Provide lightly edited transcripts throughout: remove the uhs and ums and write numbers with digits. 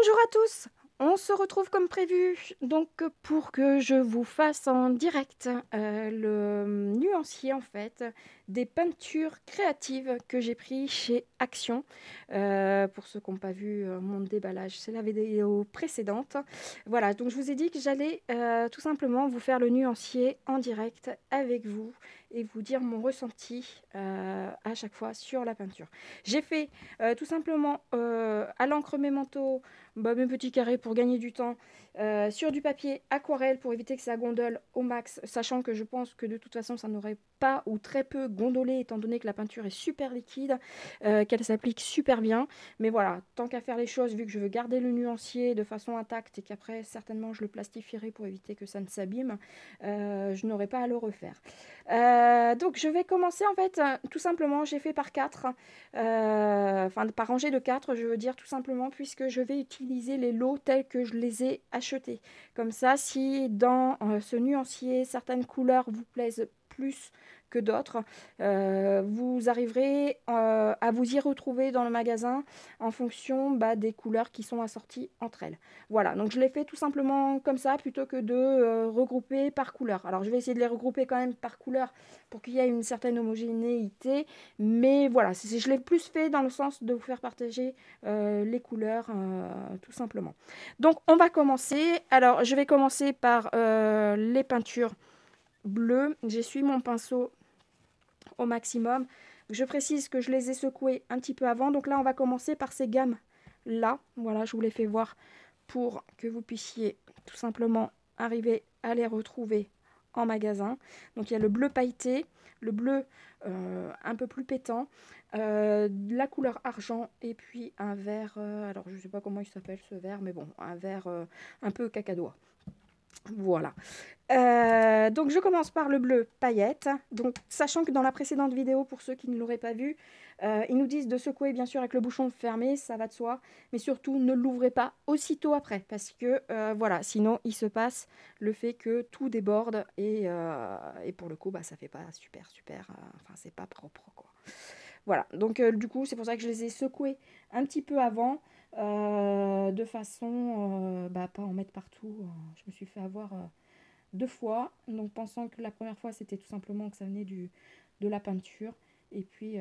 Bonjour à tous, on se retrouve comme prévu donc pour que je vous fasse en direct le nuancier en fait des peintures créatives que j'ai pris chez Action. Pour ceux qui n'ont pas vu mon déballage, c'est la vidéo précédente. Voilà, donc je vous ai dit que j'allais tout simplement vous faire le nuancier en direct avec vous et vous dire mon ressenti à chaque fois sur la peinture. J'ai fait tout simplement à l'encre Memento mes petits carrés pour gagner du temps sur du papier aquarelle pour éviter que ça gondole au max, sachant que je pense que de toute façon ça n'aurait pas ou très peu gondolé étant donné que la peinture est super liquide, qu'elle s'applique super bien. Mais voilà, tant qu'à faire les choses, vu que je veux garder le nuancier de façon intacte et qu'après certainement je le plastifierai pour éviter que ça ne s'abîme, je n'aurai pas à le refaire. Donc je vais commencer en fait tout simplement, j'ai fait par 4, enfin par rangée de 4 je veux dire tout simplement, puisque je vais utiliser les lots tels que je les ai achetés. Comme ça, si dans ce nuancier certaines couleurs vous plaisent plus que d'autres, vous arriverez à vous y retrouver dans le magasin en fonction des couleurs qui sont assorties entre elles. Voilà, donc je l'ai fait tout simplement comme ça plutôt que de regrouper par couleur. Alors je vais essayer de les regrouper quand même par couleur pour qu'il y ait une certaine homogénéité, mais voilà, je l'ai plus fait dans le sens de vous faire partager les couleurs tout simplement. Donc on va commencer. Alors je vais commencer par les peintures bleues. J'essuie mon pinceau au maximum. Je précise que je les ai secouées un petit peu avant. Donc là on va commencer par ces gammes là. Voilà, je vous les fais voir pour que vous puissiez tout simplement arriver à les retrouver en magasin. Donc il y a le bleu pailleté, le bleu un peu plus pétant, la couleur argent et puis un vert, alors je ne sais pas comment il s'appelle ce vert, mais bon, un vert un peu cacadois. Voilà. Donc je commence par le bleu paillette. Donc sachant que dans la précédente vidéo, pour ceux qui ne l'auraient pas vu, ils nous disent de secouer bien sûr avec le bouchon fermé, ça va de soi, mais surtout ne l'ouvrez pas aussitôt après, parce que voilà, sinon il se passe le fait que tout déborde et pour le coup ça fait pas super, enfin c'est pas propre quoi. Voilà, donc du coup c'est pour ça que je les ai secoués un petit peu avant, de façon pas en mettre partout. Je me suis fait avoir 2 fois, donc pensant que la première fois c'était tout simplement que ça venait de la peinture, et puis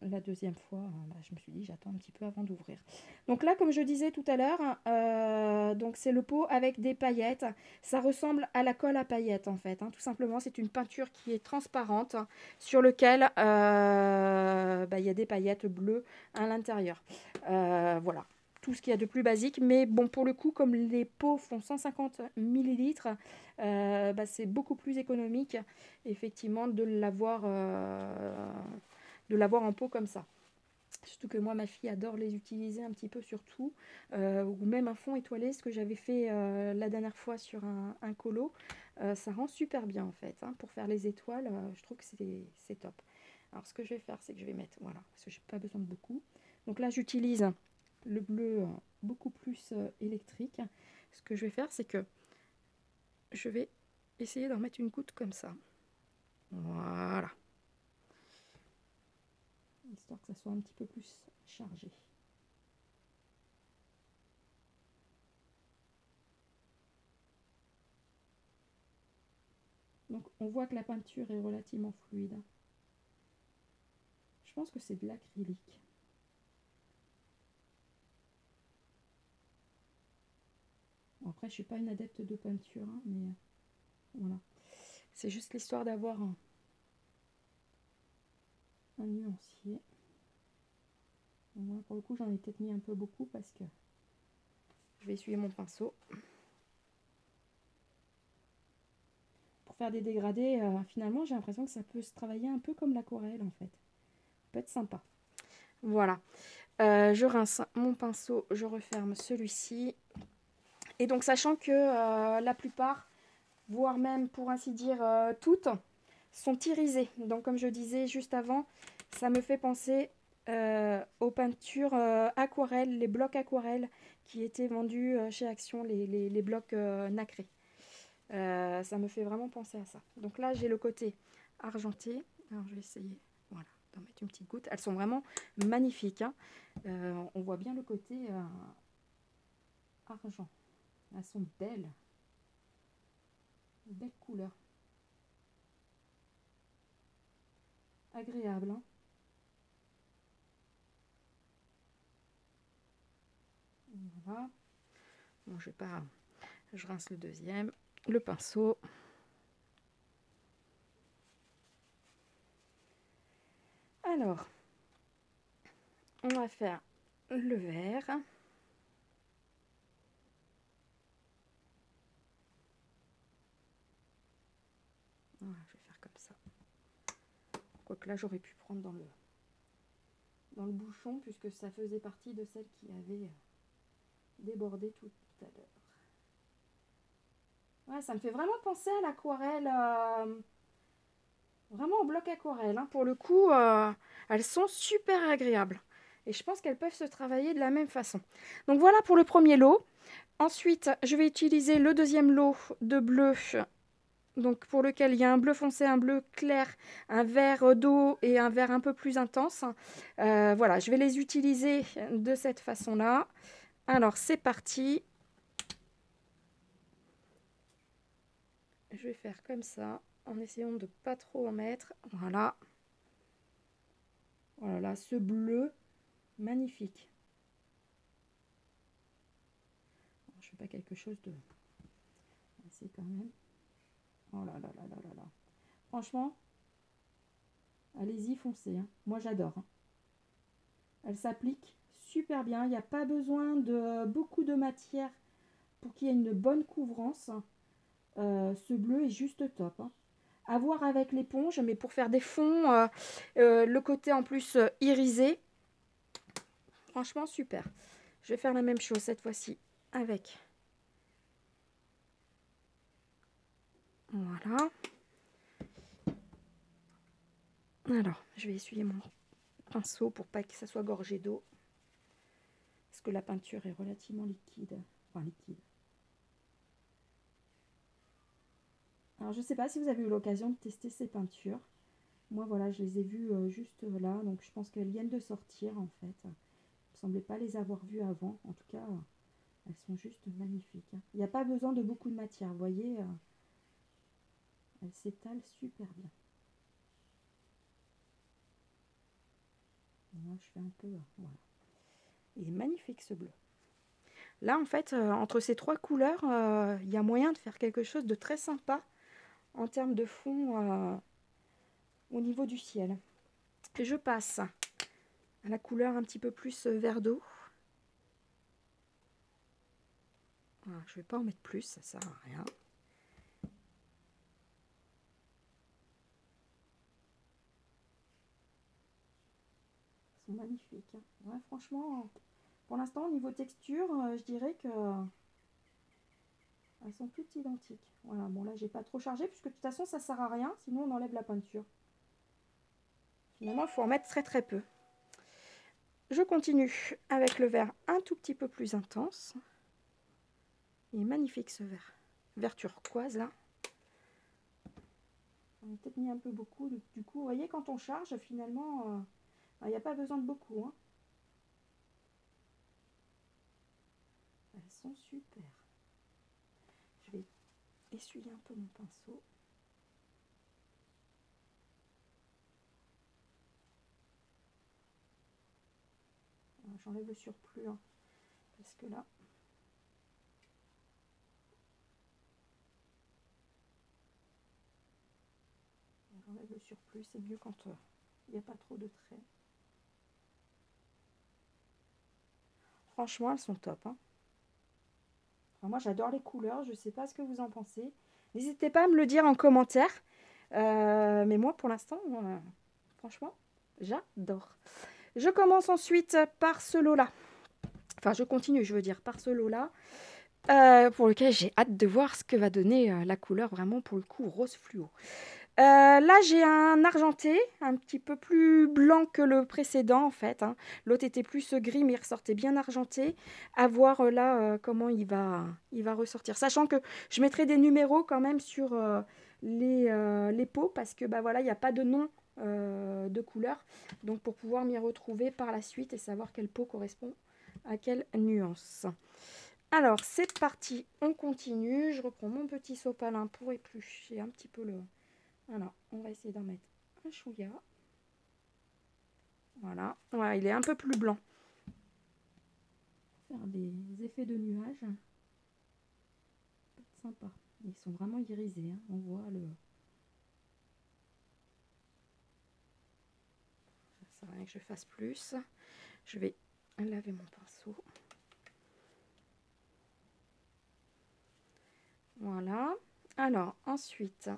la deuxième fois je me suis dit j'attends un petit peu avant d'ouvrir. Donc là comme je disais tout à l'heure, donc c'est le pot avec des paillettes, ça ressemble à la colle à paillettes en fait, tout simplement c'est une peinture qui est transparente sur lequel il y a des paillettes bleues à l'intérieur. Voilà, tout ce qu'il y a de plus basique, mais bon pour le coup comme les pots font 150 millilitres, c'est beaucoup plus économique effectivement de l'avoir en pot comme ça. Surtout que moi ma fille adore les utiliser un petit peu sur tout, ou même un fond étoilé, ce que j'avais fait la dernière fois sur un colo. Ça rend super bien en fait, pour faire les étoiles, je trouve que c'est top. Alors ce que je vais faire, c'est que je vais mettre, voilà, parce que j'ai pas besoin de beaucoup. Donc là j'utilise le bleu beaucoup plus électrique. Ce que je vais faire, c'est que je vais essayer d'en mettre une goutte comme ça. Voilà. Histoire que ça soit un petit peu plus chargé. Donc on voit que la peinture est relativement fluide. Je pense que c'est de l'acrylique. Bon, après je suis pas une adepte de peinture, mais voilà. C'est juste l'histoire d'avoir un nuancier. Moi, pour le coup j'en ai peut-être mis un peu beaucoup parce que je vais essuyer mon pinceau. Pour faire des dégradés, finalement j'ai l'impression que ça peut se travailler un peu comme l'aquarelle en fait. Ça peut être sympa. Voilà. Je rince mon pinceau, je referme celui-ci. Et donc sachant que la plupart, voire même pour ainsi dire toutes, sont irisées. Donc comme je disais juste avant, ça me fait penser aux peintures aquarelles, les blocs aquarelles qui étaient vendus chez Action, les blocs nacrés. Ça me fait vraiment penser à ça. Donc là j'ai le côté argenté. Alors je vais essayer, voilà, d'en mettre une petite goutte. Elles sont vraiment magnifiques. On voit bien le côté argent. Elles sont belles. Belle couleur. Agréable, hein. Voilà. Bon, je vais pas... Je rince le deuxième. Le pinceau. Alors, on va faire le vert. Voilà, je vais faire comme ça. Quoique là, j'aurais pu prendre dans le bouchon, puisque ça faisait partie de celle qui avait débordé tout à l'heure. Ouais, ça me fait vraiment penser à l'aquarelle, vraiment au bloc aquarelle, hein. Pour le coup, elles sont super agréables. Et je pense qu'elles peuvent se travailler de la même façon. Donc voilà pour le premier lot. Ensuite, je vais utiliser le deuxième lot de bleu, donc pour lequel il y a un bleu foncé, un bleu clair, un vert d'eau et un vert un peu plus intense. Voilà, je vais les utiliser de cette façon-là. Alors, c'est parti. Je vais faire comme ça, en essayant de ne pas trop en mettre. Voilà. Voilà, ce bleu, magnifique. Je ne fais pas quelque chose de... C'est quand même... Oh là là là là là là. Franchement, allez-y, foncez, hein. Moi, j'adore, hein. Elle s'applique super bien. Il n'y a pas besoin de beaucoup de matière pour qu'il y ait une bonne couvrance. Ce bleu est juste top, hein. À voir avec l'éponge, mais pour faire des fonds, le côté en plus irisé, franchement super. Je vais faire la même chose cette fois-ci avec. Voilà. Alors, je vais essuyer mon pinceau pour pas que ça soit gorgé d'eau. Parce que la peinture est relativement liquide. Enfin, liquide. Alors, je ne sais pas si vous avez eu l'occasion de tester ces peintures. Moi, voilà, je les ai vues juste là. Donc, je pense qu'elles viennent de sortir, en fait. Il ne me semblait pas les avoir vues avant. En tout cas, elles sont juste magnifiques, hein. Il n'y a pas besoin de beaucoup de matière. Vous voyez, elles s'étalent super bien. Moi, je fais un peu... voilà. Il est magnifique, ce bleu. Là, en fait, entre ces trois couleurs, il y a moyen de faire quelque chose de très sympa en termes de fond au niveau du ciel. Et je passe à la couleur un petit peu plus vert d'eau. Voilà, je ne vais pas en mettre plus, ça ne sert à rien. Elles sont magnifiques, hein. Ouais, franchement, pour l'instant, au niveau texture, je dirais que elles sont toutes identiques. Voilà, bon là, j'ai pas trop chargé, puisque de toute façon, ça ne sert à rien, sinon on enlève la peinture. Finalement, il faut en mettre très très peu. Je continue avec le vert un tout petit peu plus intense. Il est magnifique ce vert. Vert turquoise là. On a peut-être mis un peu beaucoup. Du coup, vous voyez, quand on charge, finalement, il n'y a pas besoin de beaucoup, hein. Elles sont super. Je vais essuyer un peu mon pinceau. J'enlève le surplus, hein, parce que là... J'enlève le surplus, c'est mieux quand il n'y a pas trop de traits. Franchement, elles sont top, hein. Enfin, moi, j'adore les couleurs. Je ne sais pas ce que vous en pensez. N'hésitez pas à me le dire en commentaire. Mais moi, pour l'instant, franchement, j'adore. Je commence ensuite par ce lot-là. Enfin, je continue, je veux dire, par ce lot-là. Pour lequel j'ai hâte de voir ce que va donner la couleur, vraiment, pour le coup, rose fluo. Là, j'ai un argenté, un petit peu plus blanc que le précédent, en fait, hein. L'autre était plus gris, mais il ressortait bien argenté. À voir là comment il va ressortir. Sachant que je mettrai des numéros quand même sur les pots, parce que bah, voilà, il n'y a pas de nom de couleur. Donc, pour pouvoir m'y retrouver par la suite et savoir quel pot correspond à quelle nuance. Alors, c'est parti, on continue. Je reprends mon petit sopalin pour éplucher un petit peu le... Alors, on va essayer d'en mettre un chouïa. Voilà, ouais, il est un peu plus blanc. Faire des effets de nuages. Sympa. Ils sont vraiment irisés, hein. On voit le... Ça sert à rien que je fasse plus. Je vais laver mon pinceau. Voilà. Alors, ensuite,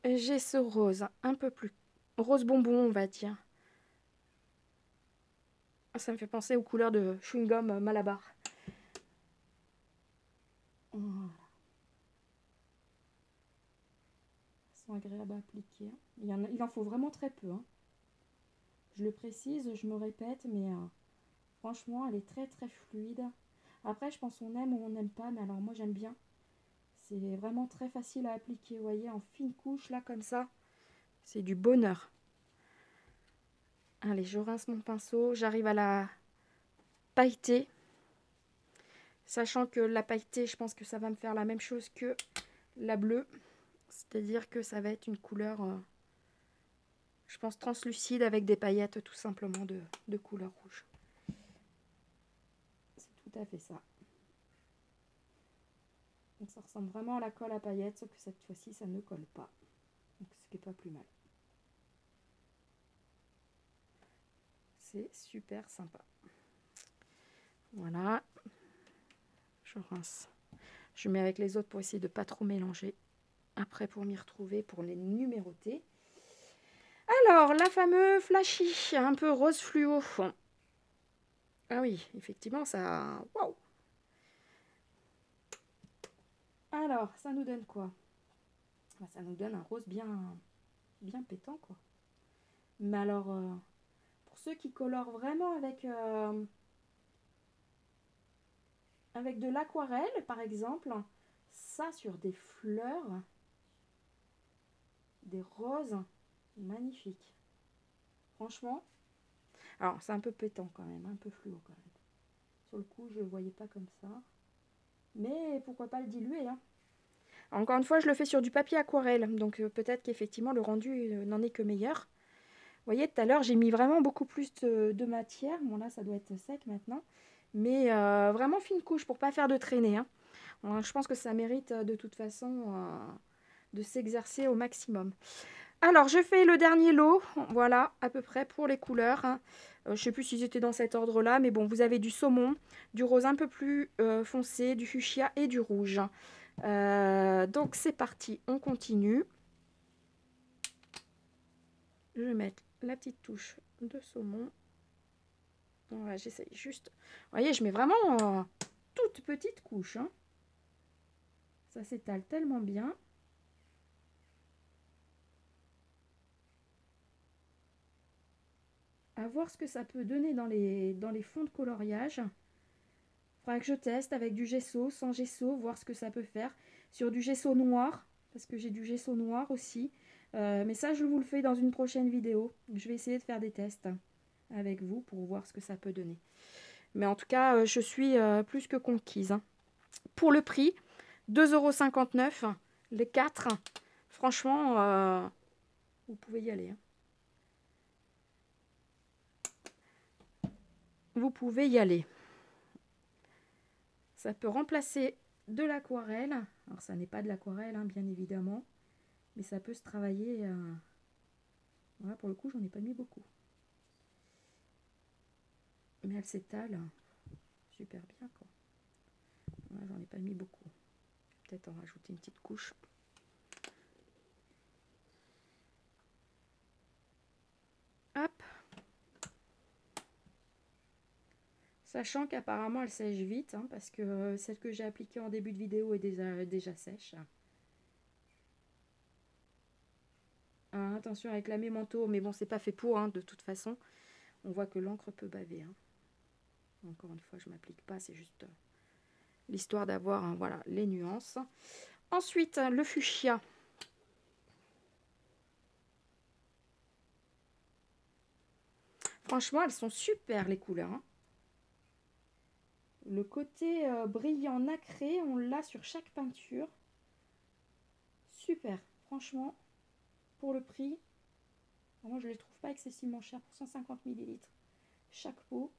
j'ai ce rose un peu plus... Rose bonbon, on va dire. Ça me fait penser aux couleurs de chewing-gum Malabar. Voilà. Ils sont agréables à appliquer. Il en faut vraiment très peu, hein. Je le précise, je me répète, mais franchement, elle est très très fluide. Après, je pense qu'on aime ou on n'aime pas, mais alors moi j'aime bien. C'est vraiment très facile à appliquer, vous voyez, en fine couche, là, comme ça. C'est du bonheur. Allez, je rince mon pinceau, j'arrive à la pailleter. Sachant que la pailletée, je pense que ça va me faire la même chose que la bleue. C'est-à-dire que ça va être une couleur, je pense, translucide avec des paillettes tout simplement de couleur rouge. C'est tout à fait ça. Donc ça ressemble vraiment à la colle à paillettes, sauf que cette fois-ci, ça ne colle pas. Donc ce qui n'est pas plus mal. C'est super sympa. Voilà. Je rince. Je mets avec les autres pour essayer de ne pas trop mélanger. Après, pour m'y retrouver, pour les numéroter. Alors, la fameuse flashy, un peu rose fluo. Ah oui, effectivement, ça... Waouh! Alors, ça nous donne quoi? Ça nous donne un rose bien pétant, quoi. Mais alors, pour ceux qui colorent vraiment avec de l'aquarelle, par exemple, ça sur des fleurs, des roses, magnifiques. Franchement, alors c'est un peu pétant quand même, un peu fluo quand même. Sur le coup, je ne le voyais pas comme ça. Mais pourquoi pas le diluer, hein. Encore une fois, je le fais sur du papier aquarelle, donc peut-être qu'effectivement le rendu n'en est que meilleur. Vous voyez, tout à l'heure, j'ai mis vraiment beaucoup plus de matière. Bon, là, ça doit être sec maintenant. Mais vraiment fine couche pour pas faire de traînée, hein. Je pense que ça mérite de toute façon de s'exercer au maximum. Alors, je fais le dernier lot. Voilà, à peu près pour les couleurs, hein. Je ne sais plus si j'étais dans cet ordre-là, mais bon, vous avez du saumon, du rose un peu plus foncé, du fuchsia et du rouge. Donc, c'est parti, on continue. Je vais mettre la petite touche de saumon. Voilà, j'essaye juste. Vous voyez, je mets vraiment toute petite couche, hein. Ça s'étale tellement bien. À voir ce que ça peut donner dans les fonds de coloriage. Il faudra que je teste avec du gesso, sans gesso, voir ce que ça peut faire. Sur du gesso noir, parce que j'ai du gesso noir aussi. Mais ça, je vous le fais dans une prochaine vidéo. Je vais essayer de faire des tests avec vous pour voir ce que ça peut donner. Mais en tout cas, je suis plus que conquise, hein. Pour le prix, 2,59 € les 4. Franchement, vous pouvez y aller, hein. Vous pouvez y aller. Ça peut remplacer de l'aquarelle. Alors, ça n'est pas de l'aquarelle, hein, bien évidemment. Mais ça peut se travailler. Voilà, pour le coup, j'en ai pas mis beaucoup. Mais elle s'étale super bien, quoi. Voilà, j'en ai pas mis beaucoup. Peut-être en rajouter une petite couche. Hop. Sachant qu'apparemment elle sèche vite, hein, parce que celle que j'ai appliquée en début de vidéo est déjà sèche. Attention avec la mémento, mais bon, c'est pas fait pour, hein, de toute façon. On voit que l'encre peut baver, hein. Encore une fois, je m'applique pas, c'est juste l'histoire d'avoir, hein, voilà, les nuances. Ensuite, le fuchsia. Franchement, elles sont super les couleurs, hein. Le côté brillant nacré, on l'a sur chaque peinture. Super, franchement, pour le prix, moi je ne les trouve pas excessivement chers pour 150 ml chaque pot.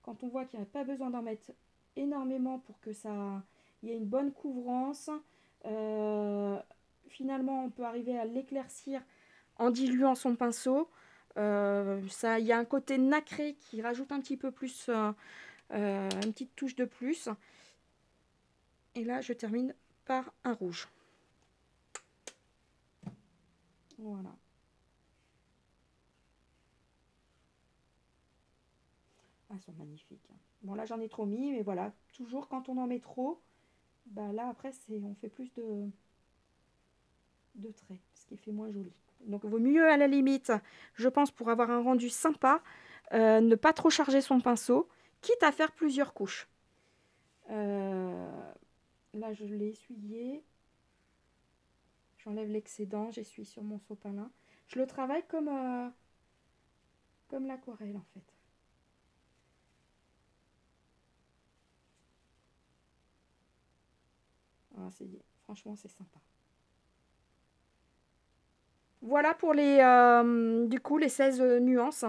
Quand on voit qu'il n'y a pas besoin d'en mettre énormément pour que ça il y ait une bonne couvrance, finalement on peut arriver à l'éclaircir en diluant son pinceau. Ça, il y a un côté nacré qui rajoute un petit peu plus, une petite touche de plus. Et là, je termine par un rouge. Voilà. Ah, elles sont magnifiques. Bon, là, j'en ai trop mis, mais voilà. Toujours, quand on en met trop, bah là, après, on fait plus de traits, ce qui fait moins joli. Donc, il vaut mieux, à la limite, je pense, pour avoir un rendu sympa, ne pas trop charger son pinceau, quitte à faire plusieurs couches. Là, je l'ai essuyé. J'enlève l'excédent, j'essuie sur mon sopalin. Je le travaille comme l'aquarelle, en fait. Ah, franchement, c'est sympa. Voilà pour du coup, les 16 nuances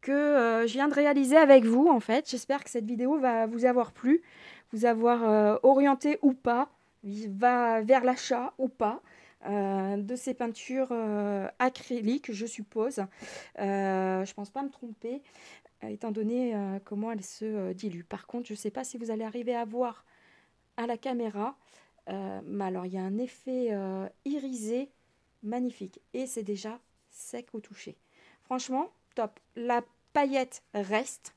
que je viens de réaliser avec vous, en fait. J'espère que cette vidéo va vous avoir plu, vous avoir orienté ou pas, va vers l'achat ou pas de ces peintures acryliques, je suppose. Je pense pas me tromper, étant donné comment elles se diluent. Par contre, je ne sais pas si vous allez arriver à voir à la caméra, mais alors il y a un effet irisé magnifique et c'est déjà sec au toucher. Franchement, top. La paillette reste,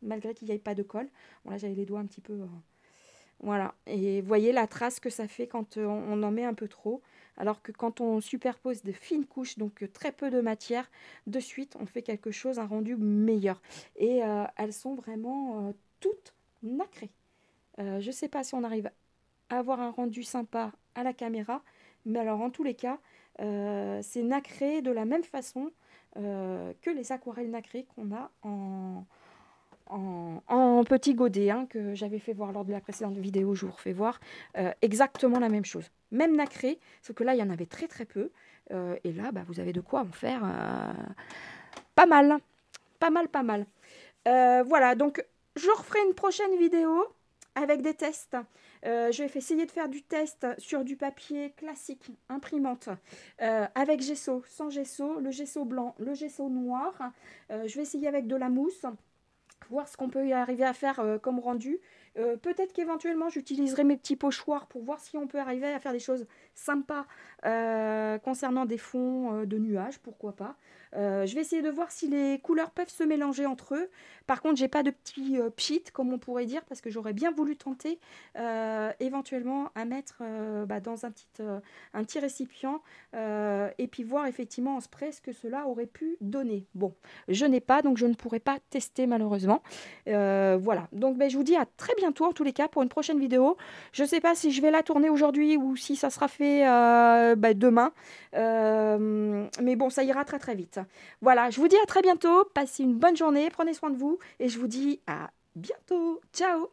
malgré qu'il n'y ait pas de colle. Bon, là, j'avais les doigts un petit peu... voilà. Et vous voyez la trace que ça fait quand on en met un peu trop. Alors que quand on superpose de fines couches, donc très peu de matière, de suite, on fait quelque chose, un rendu meilleur. Et elles sont vraiment toutes nacrées. Je ne sais pas si on arrive à avoir un rendu sympa à la caméra, mais alors en tous les cas, c'est nacré de la même façon que les aquarelles nacrées qu'on a en petit godet, hein, que j'avais fait voir lors de la précédente vidéo, je vous refais voir, exactement la même chose. Même nacré, sauf que là, il y en avait très très peu, et là, bah, vous avez de quoi en faire pas mal, pas mal, pas mal. Voilà, donc je referai une prochaine vidéo avec des tests. Je vais essayer de faire du test sur du papier classique, imprimante, avec gesso, sans gesso, le gesso blanc, le gesso noir. Je vais essayer avec de la mousse, voir ce qu'on peut y arriver à faire comme rendu. Peut-être qu'éventuellement j'utiliserai mes petits pochoirs pour voir si on peut arriver à faire des choses sympas concernant des fonds de nuages, pourquoi pas. Je vais essayer de voir si les couleurs peuvent se mélanger entre eux. Par contre, j'ai pas de petit pchit, comme on pourrait dire, parce que j'aurais bien voulu tenter éventuellement à mettre dans un petit récipient et puis voir effectivement en spray ce que cela aurait pu donner. Bon, je n'ai pas, donc je ne pourrai pas tester malheureusement. Voilà, donc je vous dis à très bientôt en tous les cas pour une prochaine vidéo. Je ne sais pas si je vais la tourner aujourd'hui ou si ça sera fait demain. Mais bon, ça ira très très vite. Voilà, je vous dis à très bientôt. Passez une bonne journée, prenez soin de vous et je vous dis à bientôt. Ciao!